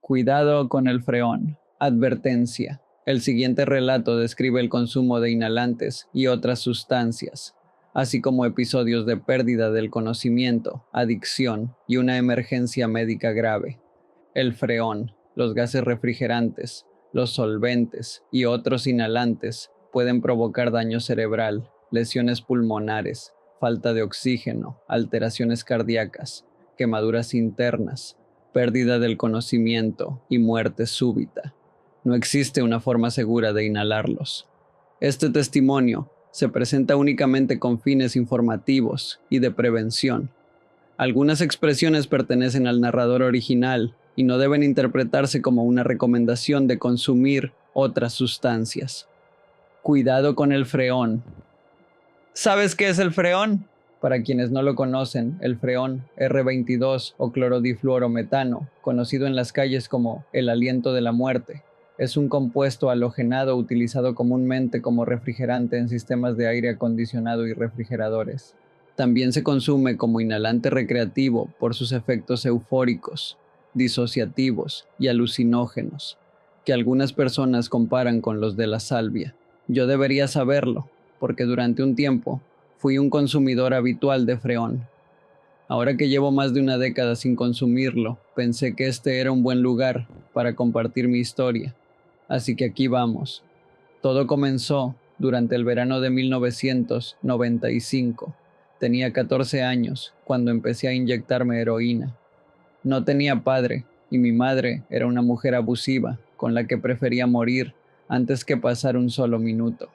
Cuidado con el freón. Advertencia. El siguiente relato describe el consumo de inhalantes y otras sustancias, así como episodios de pérdida del conocimiento, adicción y una emergencia médica grave. El freón, los gases refrigerantes, los solventes y otros inhalantes pueden provocar daño cerebral, lesiones pulmonares, falta de oxígeno, alteraciones cardíacas, quemaduras internas, pérdida del conocimiento y muerte súbita. No existe una forma segura de inhalarlos. Este testimonio se presenta únicamente con fines informativos y de prevención. Algunas expresiones pertenecen al narrador original y no deben interpretarse como una recomendación de consumir otras sustancias. Cuidado con el freón. ¿Sabes qué es el freón? Para quienes no lo conocen, el freón R22 o clorodifluorometano, conocido en las calles como el aliento de la muerte, es un compuesto halogenado utilizado comúnmente como refrigerante en sistemas de aire acondicionado y refrigeradores. También se consume como inhalante recreativo por sus efectos eufóricos, disociativos y alucinógenos, que algunas personas comparan con los de la salvia. Yo debería saberlo, porque durante un tiempo fui un consumidor habitual de freón. Ahora que llevo más de una década sin consumirlo, pensé que este era un buen lugar para compartir mi historia. Así que aquí vamos. Todo comenzó durante el verano de 1995. Tenía 14 años cuando empecé a inyectarme heroína. No tenía padre y mi madre era una mujer abusiva con la que prefería morir antes que pasar un solo minuto.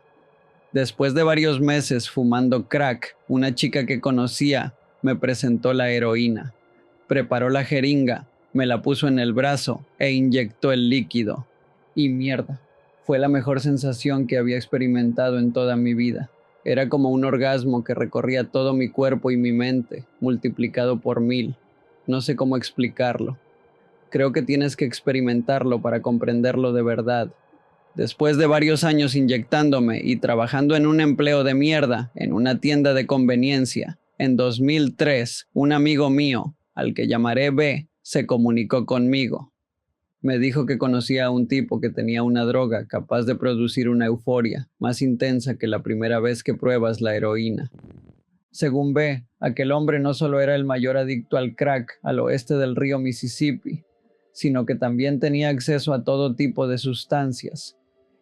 Después de varios meses fumando crack, una chica que conocía me presentó la heroína. Preparó la jeringa, me la puso en el brazo e inyectó el líquido. Y mierda, fue la mejor sensación que había experimentado en toda mi vida. Era como un orgasmo que recorría todo mi cuerpo y mi mente, multiplicado por 1000. No sé cómo explicarlo. Creo que tienes que experimentarlo para comprenderlo de verdad. Después de varios años inyectándome y trabajando en un empleo de mierda en una tienda de conveniencia, en 2003, un amigo mío, al que llamaré B, se comunicó conmigo. Me dijo que conocía a un tipo que tenía una droga capaz de producir una euforia más intensa que la primera vez que pruebas la heroína. Según B, aquel hombre no solo era el mayor adicto al crack al oeste del río Mississippi, sino que también tenía acceso a todo tipo de sustancias,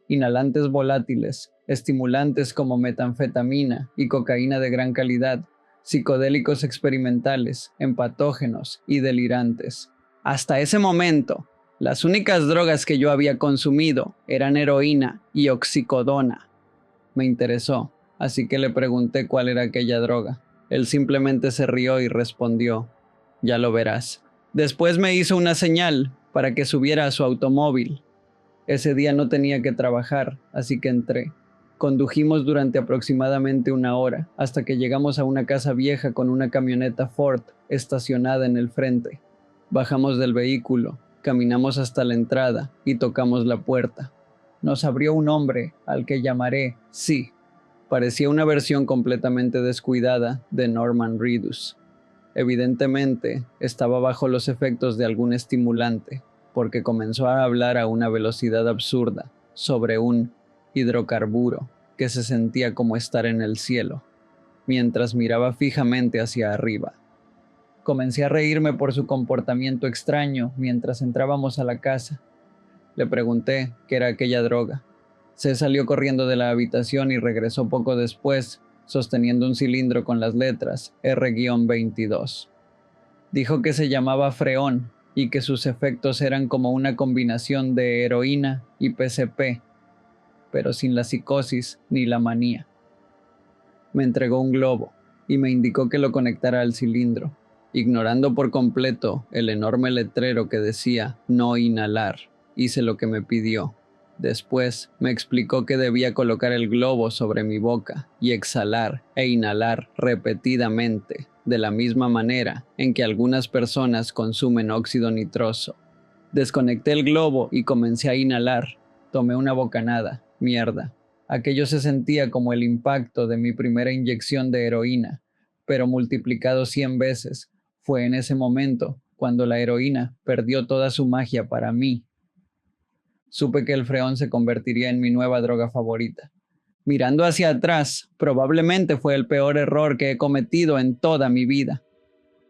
inhalantes volátiles, estimulantes como metanfetamina y cocaína de gran calidad, psicodélicos experimentales, empatógenos y delirantes. Hasta ese momento, las únicas drogas que yo había consumido eran heroína y oxicodona. Me interesó, así que le pregunté cuál era aquella droga. Él simplemente se rió y respondió: "Ya lo verás". Después me hizo una señal para que subiera a su automóvil. Ese día no tenía que trabajar, así que entré. Condujimos durante aproximadamente 1 hora, hasta que llegamos a una casa vieja con una camioneta Ford estacionada en el frente. Bajamos del vehículo, caminamos hasta la entrada y tocamos la puerta. Nos abrió un hombre, al que llamaré Sí. Parecía una versión completamente descuidada de Norman Reedus. Evidentemente, estaba bajo los efectos de algún estimulante, porque comenzó a hablar a una velocidad absurda sobre un hidrocarburo que se sentía como estar en el cielo, mientras miraba fijamente hacia arriba. Comencé a reírme por su comportamiento extraño mientras entrábamos a la casa. Le pregunté qué era aquella droga. Se salió corriendo de la habitación y regresó poco después, sosteniendo un cilindro con las letras R-22. Dijo que se llamaba freón y que sus efectos eran como una combinación de heroína y PCP, pero sin la psicosis ni la manía. Me entregó un globo y me indicó que lo conectara al cilindro, ignorando por completo el enorme letrero que decía "no inhalar". Hice lo que me pidió. Después me explicó que debía colocar el globo sobre mi boca y exhalar e inhalar repetidamente, de la misma manera en que algunas personas consumen óxido nitroso. Desconecté el globo y comencé a inhalar. Tomé una bocanada. Mierda. Aquello se sentía como el impacto de mi primera inyección de heroína, pero multiplicado 100 veces. Fue en ese momento cuando la heroína perdió toda su magia para mí. Supe que el freón se convertiría en mi nueva droga favorita. Mirando hacia atrás, probablemente fue el peor error que he cometido en toda mi vida.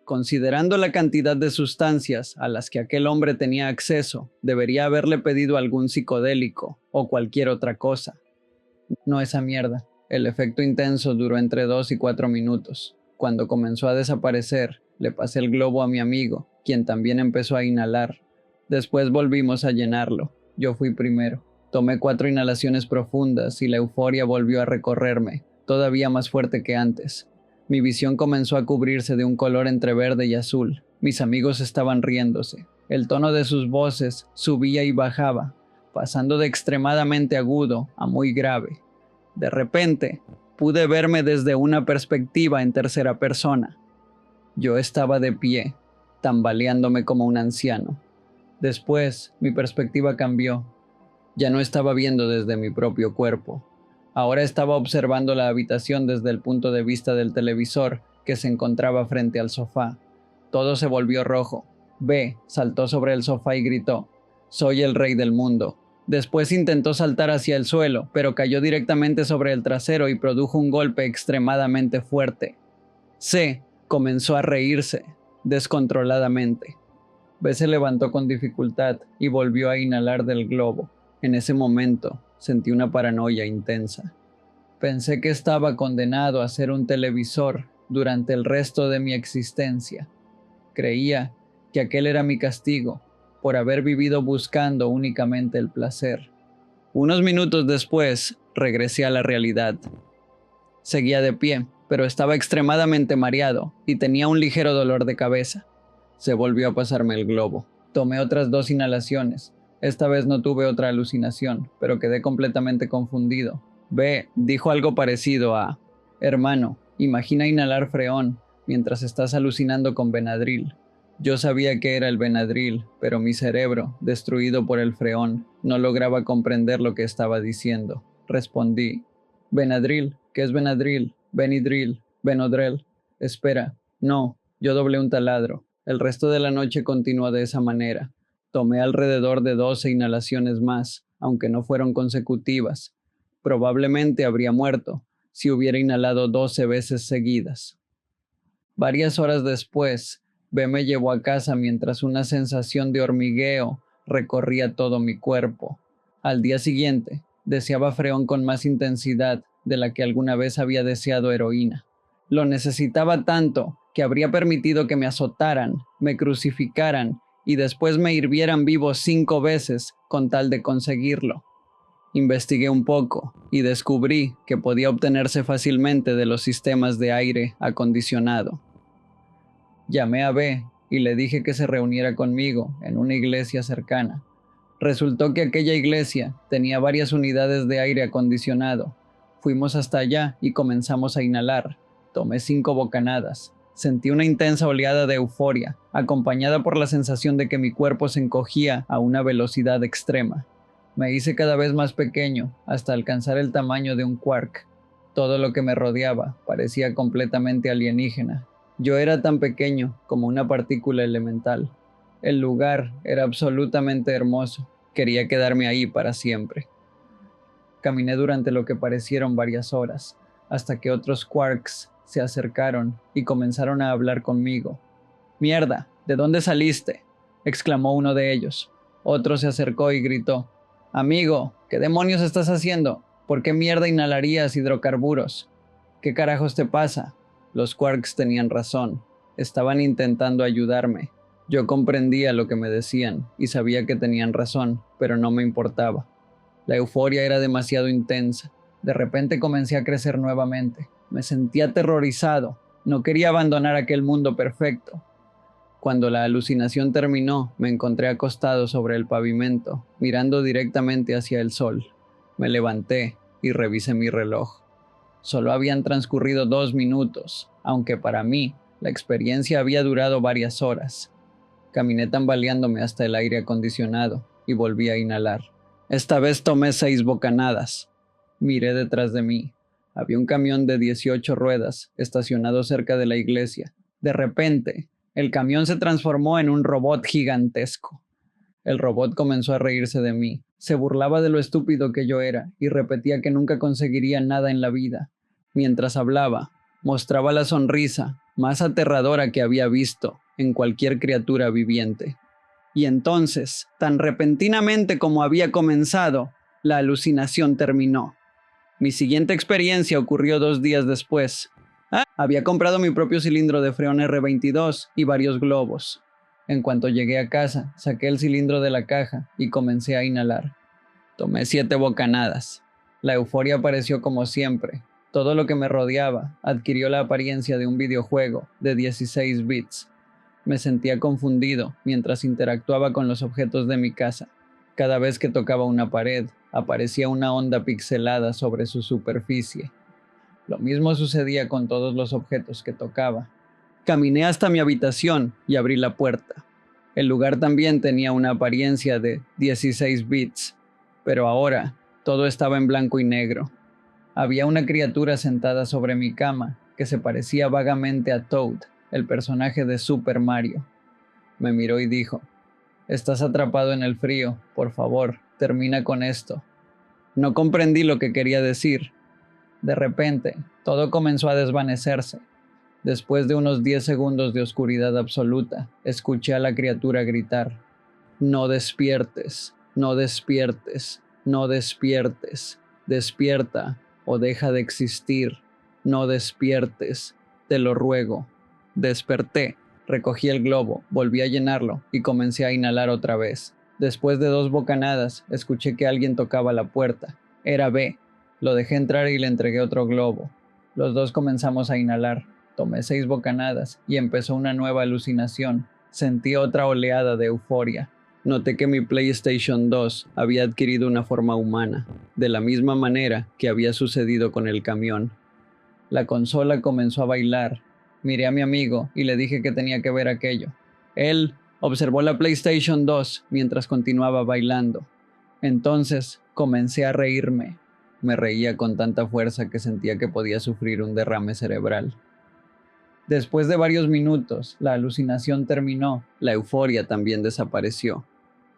Considerando la cantidad de sustancias a las que aquel hombre tenía acceso, debería haberle pedido algún psicodélico o cualquier otra cosa. No esa mierda. El efecto intenso duró entre 2 y 4 minutos. Cuando comenzó a desaparecer, le pasé el globo a mi amigo, quien también empezó a inhalar. Después volvimos a llenarlo. Yo fui primero. Tomé 4 inhalaciones profundas y la euforia volvió a recorrerme, todavía más fuerte que antes. Mi visión comenzó a cubrirse de un color entre verde y azul. Mis amigos estaban riéndose. El tono de sus voces subía y bajaba, pasando de extremadamente agudo a muy grave. De repente, pude verme desde una perspectiva en tercera persona. Yo estaba de pie, tambaleándome como un anciano. Después, mi perspectiva cambió. Ya no estaba viendo desde mi propio cuerpo. Ahora estaba observando la habitación desde el punto de vista del televisor que se encontraba frente al sofá. Todo se volvió rojo. B saltó sobre el sofá y gritó: «Soy el rey del mundo». Después intentó saltar hacia el suelo, pero cayó directamente sobre el trasero y produjo un golpe extremadamente fuerte. C comenzó a reírse, descontroladamente. B se levantó con dificultad y volvió a inhalar del globo. En ese momento, sentí una paranoia intensa. Pensé que estaba condenado a ser un televisor durante el resto de mi existencia. Creía que aquel era mi castigo por haber vivido buscando únicamente el placer. Unos minutos después, regresé a la realidad. Seguía de pie, pero estaba extremadamente mareado y tenía un ligero dolor de cabeza. Se volvió a pasarme el globo. Tomé otras 2 inhalaciones. Esta vez no tuve otra alucinación, pero quedé completamente confundido. B dijo algo parecido a: «Hermano, imagina inhalar freón mientras estás alucinando con Benadryl». Yo sabía que era el Benadryl, pero mi cerebro, destruido por el freón, no lograba comprender lo que estaba diciendo. Respondí: «Benadryl, ¿qué es Benadryl? Benidryl, Benodrel». «Espera, no», yo doblé un taladro. El resto de la noche continuó de esa manera. Tomé alrededor de 12 inhalaciones más, aunque no fueron consecutivas. Probablemente habría muerto si hubiera inhalado 12 veces seguidas. Varias horas después, B me llevó a casa mientras una sensación de hormigueo recorría todo mi cuerpo. Al día siguiente, deseaba freón con más intensidad de la que alguna vez había deseado heroína. Lo necesitaba tanto que habría permitido que me azotaran, me crucificaran y después me hirvieran vivo 5 veces con tal de conseguirlo. Investigué un poco y descubrí que podía obtenerse fácilmente de los sistemas de aire acondicionado. Llamé a B y le dije que se reuniera conmigo en una iglesia cercana. Resultó que aquella iglesia tenía varias unidades de aire acondicionado. Fuimos hasta allá y comenzamos a inhalar. Tomé 5 bocanadas. Sentí una intensa oleada de euforia, acompañada por la sensación de que mi cuerpo se encogía a una velocidad extrema. Me hice cada vez más pequeño, hasta alcanzar el tamaño de un quark. Todo lo que me rodeaba parecía completamente alienígena. Yo era tan pequeño como una partícula elemental. El lugar era absolutamente hermoso. Quería quedarme ahí para siempre. Caminé durante lo que parecieron varias horas, hasta que otros quarks se acercaron y comenzaron a hablar conmigo. «¡Mierda! ¿De dónde saliste?», exclamó uno de ellos. Otro se acercó y gritó: «Amigo, ¿qué demonios estás haciendo? ¿Por qué mierda inhalarías hidrocarburos? ¿Qué carajos te pasa?». Los quarks tenían razón. Estaban intentando ayudarme. Yo comprendía lo que me decían y sabía que tenían razón, pero no me importaba. La euforia era demasiado intensa. De repente comencé a crecer nuevamente. Me sentía aterrorizado. No quería abandonar aquel mundo perfecto. Cuando la alucinación terminó, me encontré acostado sobre el pavimento, mirando directamente hacia el sol. Me levanté y revisé mi reloj. Solo habían transcurrido 2 minutos, aunque para mí la experiencia había durado varias horas. Caminé tambaleándome hasta el aire acondicionado y volví a inhalar. Esta vez tomé 6 bocanadas. Miré detrás de mí. Había un camión de 18 ruedas estacionado cerca de la iglesia. De repente, El camión se transformó en un robot gigantesco. El robot comenzó a reírse de mí. Se burlaba de lo estúpido que yo era y repetía que nunca conseguiría nada en la vida. Mientras hablaba, mostraba la sonrisa más aterradora que había visto en cualquier criatura viviente. Y entonces, tan repentinamente como había comenzado, la alucinación terminó. Mi siguiente experiencia ocurrió 2 días después. Había comprado mi propio cilindro de freón R22 y varios globos. En cuanto llegué a casa, saqué el cilindro de la caja y comencé a inhalar. Tomé 7 bocanadas. La euforia apareció como siempre. Todo lo que me rodeaba adquirió la apariencia de un videojuego de 16 bits. Me sentía confundido mientras interactuaba con los objetos de mi casa. Cada vez que tocaba una pared, aparecía una onda pixelada sobre su superficie. Lo mismo sucedía con todos los objetos que tocaba. Caminé hasta mi habitación y abrí la puerta. El lugar también tenía una apariencia de 16 bits, pero ahora todo estaba en blanco y negro. Había una criatura sentada sobre mi cama que se parecía vagamente a Toad, el personaje de Super Mario. Me miró y dijo: «Estás atrapado en el frío, por favor, termina con esto». No comprendí lo que quería decir. De repente, todo comenzó a desvanecerse. Después de unos 10 segundos de oscuridad absoluta, escuché a la criatura gritar: «No despiertes, no despiertes, no despiertes, despierta o deja de existir, no despiertes, te lo ruego». Desperté, recogí el globo, volví a llenarlo y comencé a inhalar otra vez. Después de 2 bocanadas, escuché que alguien tocaba la puerta. Era B. Lo dejé entrar y le entregué otro globo. Los dos comenzamos a inhalar. Tomé 6 bocanadas y empezó una nueva alucinación. Sentí otra oleada de euforia. Noté que mi PlayStation 2 había adquirido una forma humana, de la misma manera que había sucedido con el camión. La consola comenzó a bailar. Miré a mi amigo y le dije que tenía que ver aquello. Él observó la PlayStation 2 mientras continuaba bailando. Entonces comencé a reírme. Me reía con tanta fuerza que sentía que podía sufrir un derrame cerebral. Después de varios minutos, la alucinación terminó, la euforia también desapareció.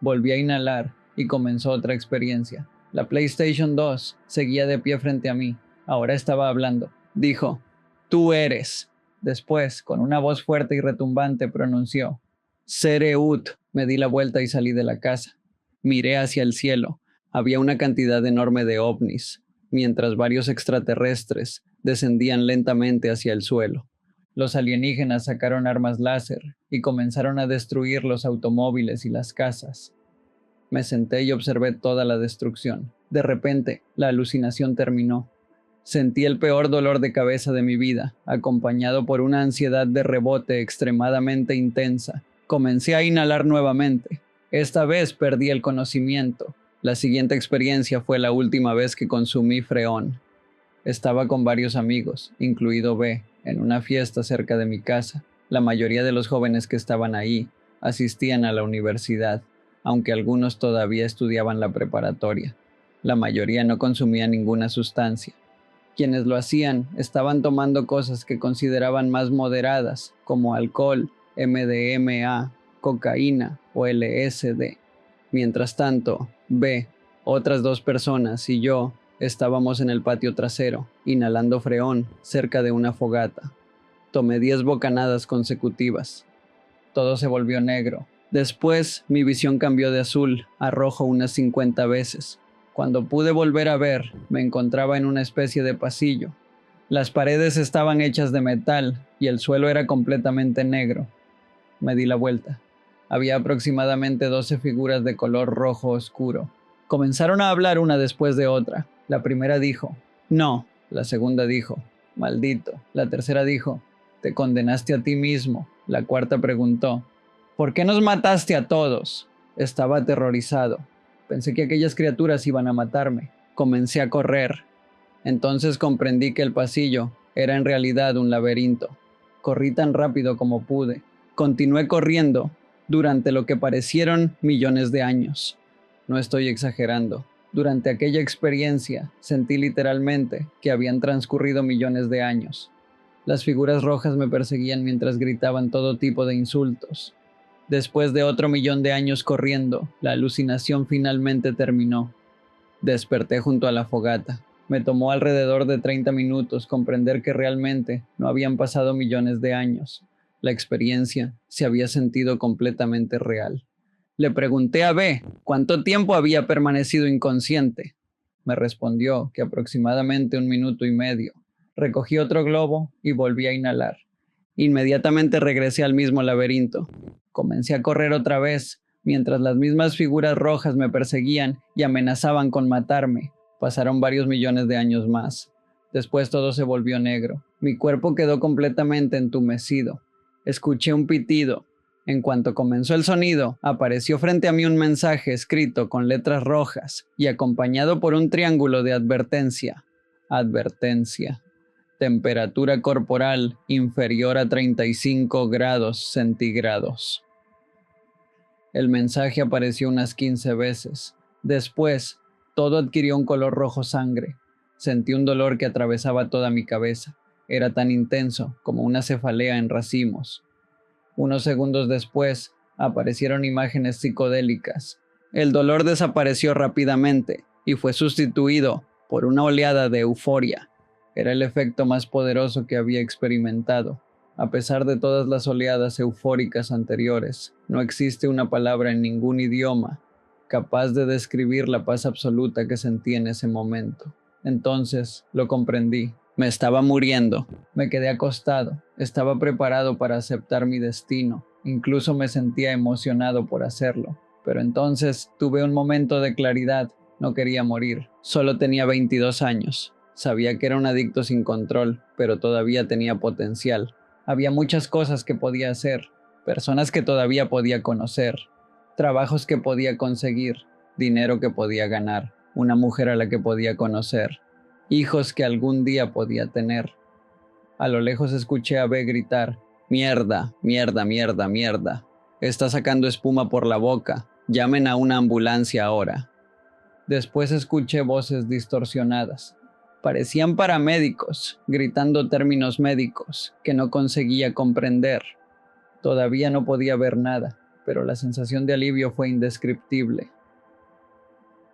Volví a inhalar y comenzó otra experiencia. La PlayStation 2 seguía de pie frente a mí. Ahora estaba hablando. Dijo: «Tú eres». Después, con una voz fuerte y retumbante, pronunció: «Sereut». Me di la vuelta y salí de la casa. Miré hacia el cielo. Había una cantidad enorme de ovnis, mientras varios extraterrestres descendían lentamente hacia el suelo. Los alienígenas sacaron armas láser y comenzaron a destruir los automóviles y las casas. Me senté y observé toda la destrucción. De repente, la alucinación terminó. Sentí el peor dolor de cabeza de mi vida, acompañado por una ansiedad de rebote extremadamente intensa. Comencé a inhalar nuevamente. Esta vez perdí el conocimiento. La siguiente experiencia fue la última vez que consumí freón. Estaba con varios amigos, incluido B, en una fiesta cerca de mi casa. La mayoría de los jóvenes que estaban ahí asistían a la universidad, aunque algunos todavía estudiaban la preparatoria. La mayoría no consumía ninguna sustancia. Quienes lo hacían estaban tomando cosas que consideraban más moderadas, como alcohol, MDMA, cocaína o LSD. Mientras tanto, B, otras 2 personas y yo estábamos en el patio trasero, inhalando freón cerca de una fogata. Tomé 10 bocanadas consecutivas. Todo se volvió negro. Después, mi visión cambió de azul a rojo unas 50 veces. Cuando pude volver a ver, me encontraba en una especie de pasillo. Las paredes estaban hechas de metal y el suelo era completamente negro. Me di la vuelta. Había aproximadamente 12 figuras de color rojo oscuro. Comenzaron a hablar una después de otra. La primera dijo: «No». La segunda dijo: «Maldito». La tercera dijo: «Te condenaste a ti mismo». La cuarta preguntó: «¿Por qué nos mataste a todos?». Estaba aterrorizado. Pensé que aquellas criaturas iban a matarme. Comencé a correr. Entonces comprendí que el pasillo era en realidad un laberinto. Corrí tan rápido como pude. Continué corriendo durante lo que parecieron millones de años. No estoy exagerando. Durante aquella experiencia sentí literalmente que habían transcurrido millones de años. Las figuras rojas me perseguían mientras gritaban todo tipo de insultos. Después de otro 1.000.000 de años corriendo, la alucinación finalmente terminó. Desperté junto a la fogata. Me tomó alrededor de 30 minutos comprender que realmente no habían pasado millones de años. La experiencia se había sentido completamente real. Le pregunté a B cuánto tiempo había permanecido inconsciente. Me respondió que aproximadamente 1 minuto y medio. Recogí otro globo y volví a inhalar. Inmediatamente regresé al mismo laberinto. Comencé a correr otra vez, mientras las mismas figuras rojas me perseguían y amenazaban con matarme. Pasaron varios millones de años más. Después todo se volvió negro. Mi cuerpo quedó completamente entumecido. Escuché un pitido. En cuanto comenzó el sonido, apareció frente a mí un mensaje escrito con letras rojas y acompañado por un triángulo de advertencia. Advertencia. Temperatura corporal inferior a 35 grados centígrados. El mensaje apareció unas 15 veces. Después, todo adquirió un color rojo sangre. Sentí un dolor que atravesaba toda mi cabeza. Era tan intenso como una cefalea en racimos. Unos segundos después, aparecieron imágenes psicodélicas. El dolor desapareció rápidamente y fue sustituido por una oleada de euforia. Era el efecto más poderoso que había experimentado. A pesar de todas las oleadas eufóricas anteriores, no existe una palabra en ningún idioma capaz de describir la paz absoluta que sentí en ese momento. Entonces, lo comprendí. Me estaba muriendo. Me quedé acostado. Estaba preparado para aceptar mi destino. Incluso me sentía emocionado por hacerlo. Pero entonces tuve un momento de claridad. No quería morir. Solo tenía 22 años. Sabía que era un adicto sin control, pero todavía tenía potencial. Había muchas cosas que podía hacer, personas que todavía podía conocer, trabajos que podía conseguir, dinero que podía ganar, una mujer a la que podía conocer, hijos que algún día podía tener. A lo lejos escuché a B gritar: «Mierda, mierda, mierda, mierda. Está sacando espuma por la boca. Llamen a una ambulancia ahora». Después escuché voces distorsionadas. Parecían paramédicos, gritando términos médicos que no conseguía comprender. Todavía no podía ver nada, pero la sensación de alivio fue indescriptible.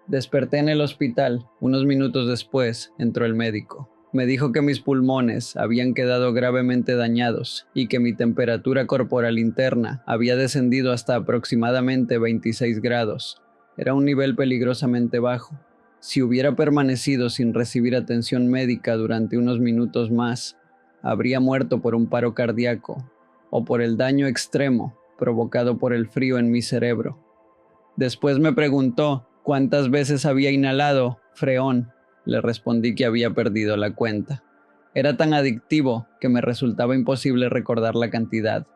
Desperté en el hospital. Unos minutos después entró el médico. Me dijo que mis pulmones habían quedado gravemente dañados y que mi temperatura corporal interna había descendido hasta aproximadamente 26 grados. Era un nivel peligrosamente bajo. Si hubiera permanecido sin recibir atención médica durante unos minutos más, habría muerto por un paro cardíaco o por el daño extremo provocado por el frío en mi cerebro. Después me preguntó cuántas veces había inhalado freón. Le respondí que había perdido la cuenta. Era tan adictivo que me resultaba imposible recordar la cantidad.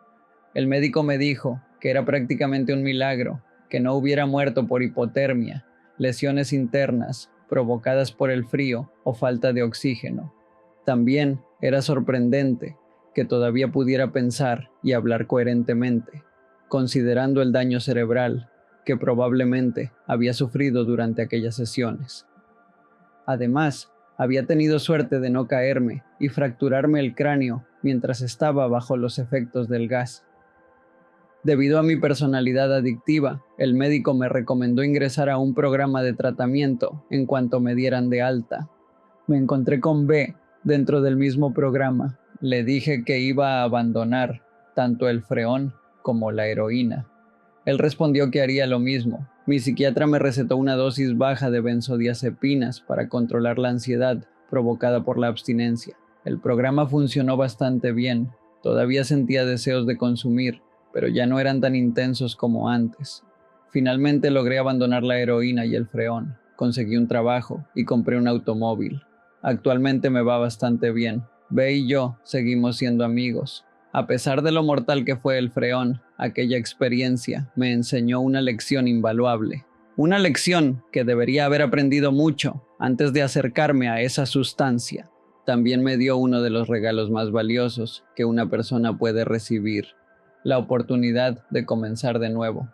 El médico me dijo que era prácticamente un milagro que no hubiera muerto por hipotermia, lesiones internas provocadas por el frío o falta de oxígeno. También era sorprendente que todavía pudiera pensar y hablar coherentemente, considerando el daño cerebral que probablemente había sufrido durante aquellas sesiones. Además, había tenido suerte de no caerme y fracturarme el cráneo mientras estaba bajo los efectos del gas. Debido a mi personalidad adictiva, el médico me recomendó ingresar a un programa de tratamiento en cuanto me dieran de alta. Me encontré con B dentro del mismo programa. Le dije que iba a abandonar tanto el freón como la heroína. Él respondió que haría lo mismo. Mi psiquiatra me recetó una dosis baja de benzodiazepinas para controlar la ansiedad provocada por la abstinencia. El programa funcionó bastante bien. Todavía sentía deseos de consumir, pero ya no eran tan intensos como antes. Finalmente logré abandonar la heroína y el freón. Conseguí un trabajo y compré un automóvil. Actualmente me va bastante bien. B y yo seguimos siendo amigos. A pesar de lo mortal que fue el freón, aquella experiencia me enseñó una lección invaluable. Una lección que debería haber aprendido mucho antes de acercarme a esa sustancia. También me dio uno de los regalos más valiosos que una persona puede recibir: la oportunidad de comenzar de nuevo.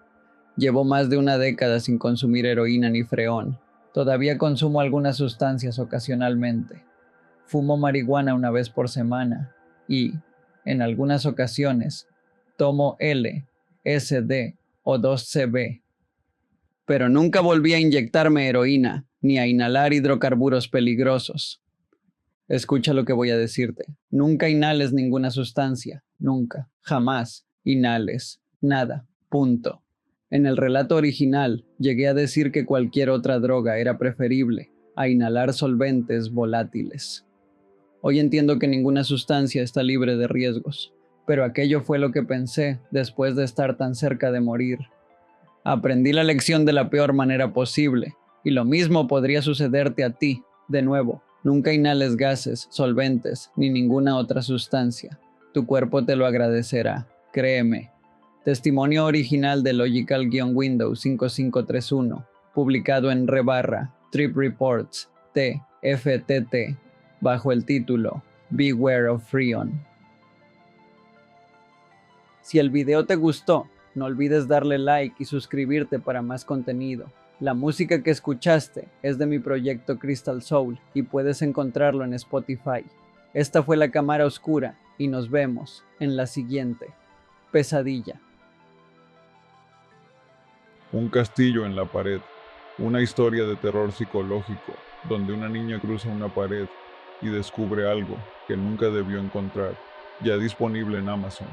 Llevo más de una década sin consumir heroína ni freón. Todavía consumo algunas sustancias ocasionalmente. Fumo marihuana una vez por semana y, en algunas ocasiones, tomo LSD o 2CB. Pero nunca volví a inyectarme heroína ni a inhalar hidrocarburos peligrosos. Escucha lo que voy a decirte. Nunca inhales ninguna sustancia. Nunca. Jamás. Inhales. Nada. Punto. En el relato original, llegué a decir que cualquier otra droga era preferible a inhalar solventes volátiles. Hoy entiendo que ninguna sustancia está libre de riesgos, pero aquello fue lo que pensé después de estar tan cerca de morir. Aprendí la lección de la peor manera posible, y lo mismo podría sucederte a ti. De nuevo, nunca inhales gases, solventes, ni ninguna otra sustancia. Tu cuerpo te lo agradecerá, créeme. Testimonio original de Logical-Windows 5531, publicado en Trip Reports, TFTT, bajo el título Beware of Freon. Si el video te gustó, no olvides darle like y suscribirte para más contenido. La música que escuchaste es de mi proyecto Crystal Soul y puedes encontrarlo en Spotify. Esta fue La Cámara Oscura y nos vemos en la siguiente. Pesadilla. Un castillo en la pared. Una historia de terror psicológico, donde una niña cruza una pared y descubre algo que nunca debió encontrar, ya disponible en Amazon.